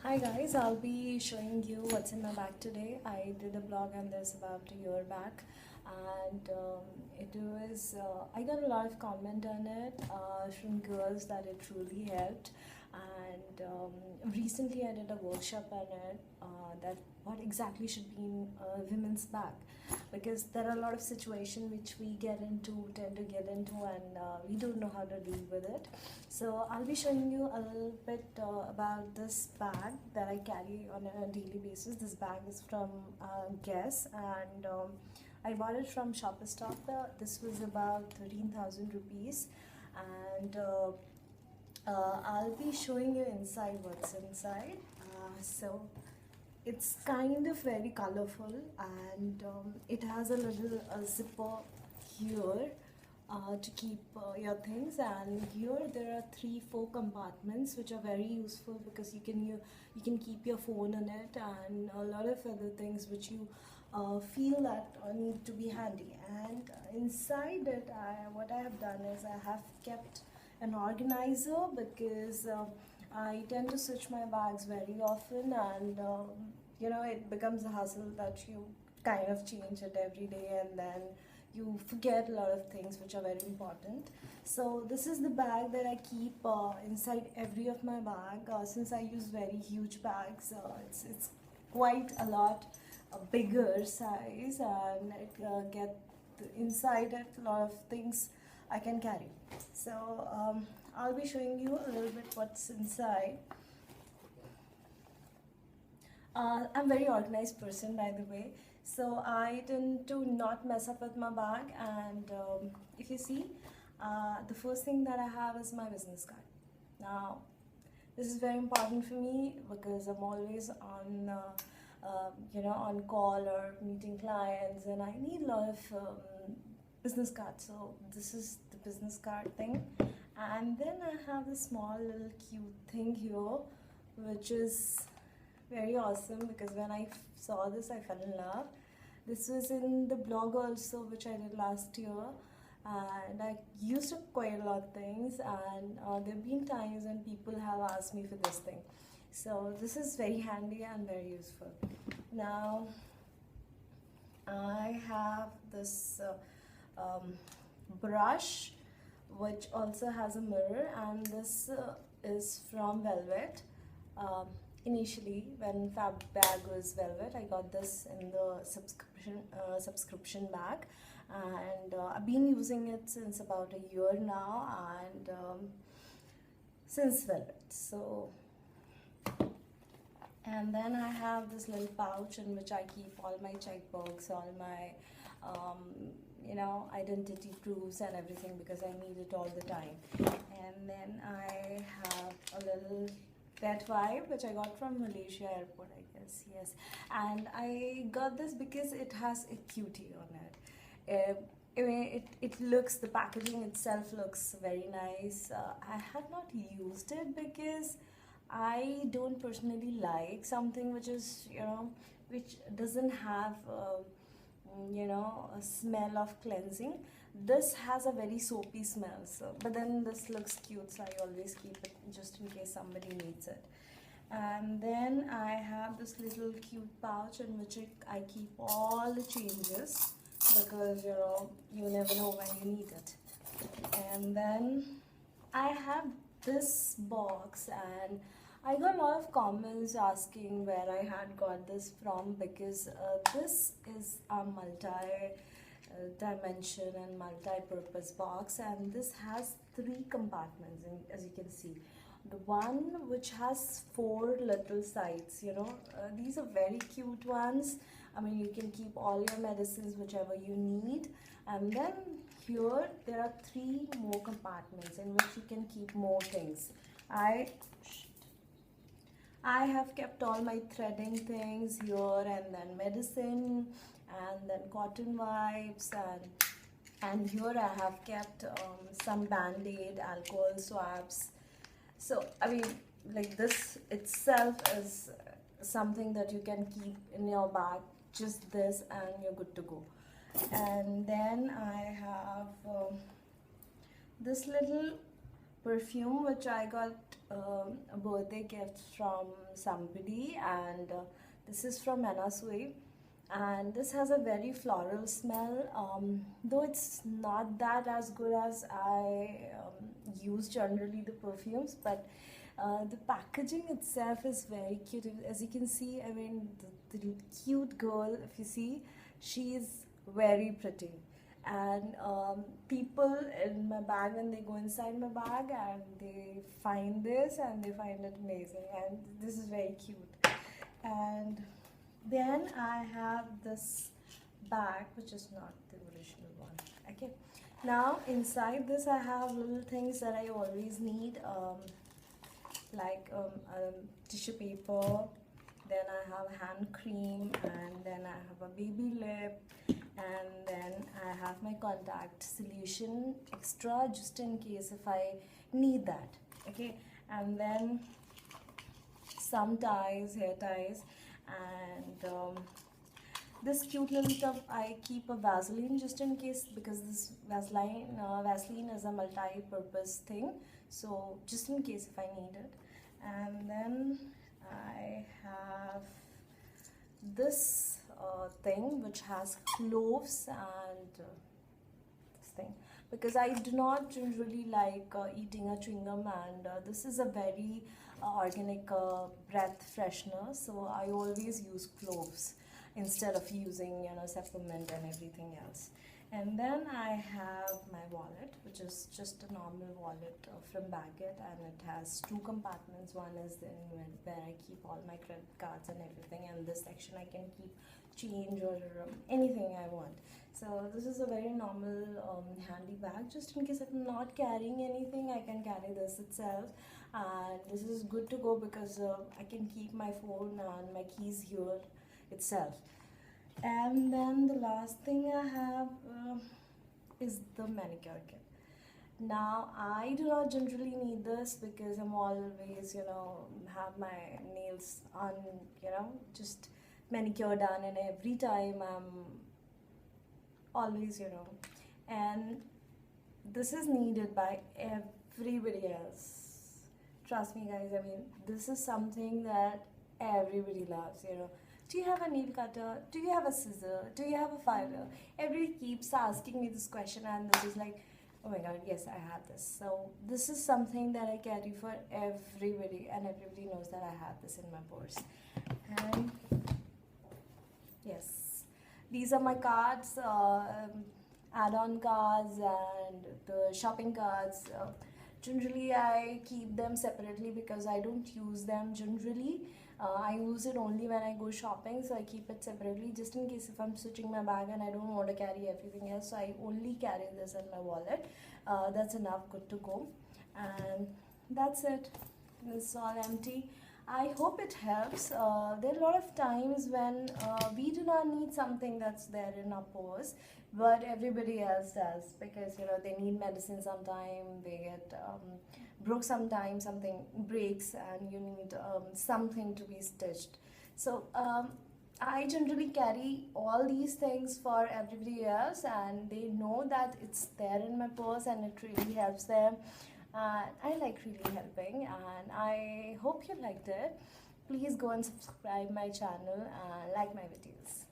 Hi guys, I'll be showing you what's in my bag today. I did a blog on this about a year back, and it was I got a lot of comment on it from girls that it truly helped. And recently I did a workshop on it that what exactly should be in a women's bag, because there are a lot of situations which we tend to get into, and we don't know how to deal with it. So I'll be showing you a little bit about this bag that I carry on a daily basis. This bag is from Guess, and I bought it from Shopperstock. This was about 13,000 rupees, and I'll be showing you inside what's inside. So it's kind of very colorful, and it has a little zipper here to keep your things, and here there are 3-4 compartments which are very useful because you can keep your phone in it and a lot of other things which you feel that need to be handy. And inside it, what I have done is I have kept an organizer, because I tend to switch my bags very often, and it becomes a hustle that you kind of change it every day, and then you forget a lot of things which are very important. So this is the bag that I keep inside every of my bag. Since I use very huge bags, it's quite a lot bigger size, and it get inside it a lot of things I can carry. So I'll be showing you a little bit what's inside. I'm a very organized person, by the way, so I tend to not mess up with my bag. And if you see, the first thing that I have is my business card. Now, this is very important for me because I'm always on on call or meeting clients, and I need a lot of business cards. So this is the business card thing, and then I have this small little cute thing here, which is very awesome because when I saw this, I fell in love. This was in the blog also, which I did last year, and I used up quite a lot of things, and there have been times when people have asked me for this thing. So this is very handy and very useful. Now I have this brush which also has a mirror, and this is from Velvet. Initially, when Fab bag was Velvet, I got this in the subscription bag, and I've been using it since about a year now, and since Velvet. So, and then I have this little pouch in which I keep all my checkbooks, all my identity proofs and everything, because I need it all the time. And then I have a little red vibe which I got from Malaysia airport, I guess. Yes, and I got this because it has a cutie on it. It looks, the packaging itself looks very nice. I have not used it because I don't personally like something which is which doesn't have a smell of cleansing. This has a very soapy smell, so but then this looks cute, so I always keep it just in case somebody needs it. And then I have this little cute pouch in which I keep all the changes, because you never know when you need it. And then I have this box, and I got a lot of comments asking where I had got this from, because this is a multi-dimension and multi-purpose box, and this has 3 compartments, as you can see. The one which has 4 little sides, these are very cute ones. I mean, you can keep all your medicines, whichever you need. And then here there are 3 more compartments in which you can keep more things. I have kept all my threading things here, and then medicine, and then cotton wipes, and here I have kept some band-aid, alcohol swabs. So I mean, like, this itself is something that you can keep in your bag, just this, and you're good to go. And then I have this little perfume which I got a birthday gift from somebody, and this is from Anna Sui, and this has a very floral smell. Though it's not that as good as I use generally the perfumes, but the packaging itself is very cute. As you can see, I mean, the cute girl, if you see, she's very pretty. And people in my bag, when they go inside my bag and they find this and they find it amazing, and this is very cute. And then I have this bag, which is not the original one. Okay, now inside this I have little things that I always need, like tissue paper, then I have hand cream, and then I have a baby lip, and then I have my contact solution extra just in case if I need that. Okay, and then some ties, hair ties, and this cute little stuff. I keep a Vaseline just in case, because this Vaseline is a multi-purpose thing, so just in case if I need it. And then I have this thing which has cloves and this thing, because I do not really like eating a chewing gum, and this is a very organic breath freshener, so I always use cloves instead of using peppermint and everything else. And then I have my wallet, which is just a normal wallet from Baguette, and it has two compartments. One is where I keep all my credit cards and everything, and this section I can keep change or anything I want. So this is a very normal handy bag. Just in case I'm not carrying anything, I can carry this itself, and this is good to go because I can keep my phone and my keys here itself. And then the last thing I have is the manicure kit. Now I do not generally need this because I'm always have my nails on, just manicure done, and every time I'm always and this is needed by everybody else. Trust me guys, I mean, this is something that everybody loves. Do you have a nail cutter? Do you have a scissor? Do you have a filer? Everybody keeps asking me this question, and this is like, oh my god, yes, I have this. So this is something that I carry for everybody, and everybody knows that I have this in my purse. And yes, these are my cards, add-on cards and the shopping cards. Generally I keep them separately because I don't use them generally. I use it only when I go shopping, so I keep it separately just in case if I'm switching my bag and I don't want to carry everything else. So I only carry this in my wallet. That's enough, good to go. And that's it. It's all empty. I hope it helps. There are a lot of times when we do not need something that's there in our purse, but everybody else does, because they need medicine sometime, they get broke sometime, something breaks and you need something to be stitched. So I generally carry all these things for everybody else, and they know that it's there in my purse and it really helps them. I like really helping, and I hope you liked it. Please go and subscribe my channel and like my videos.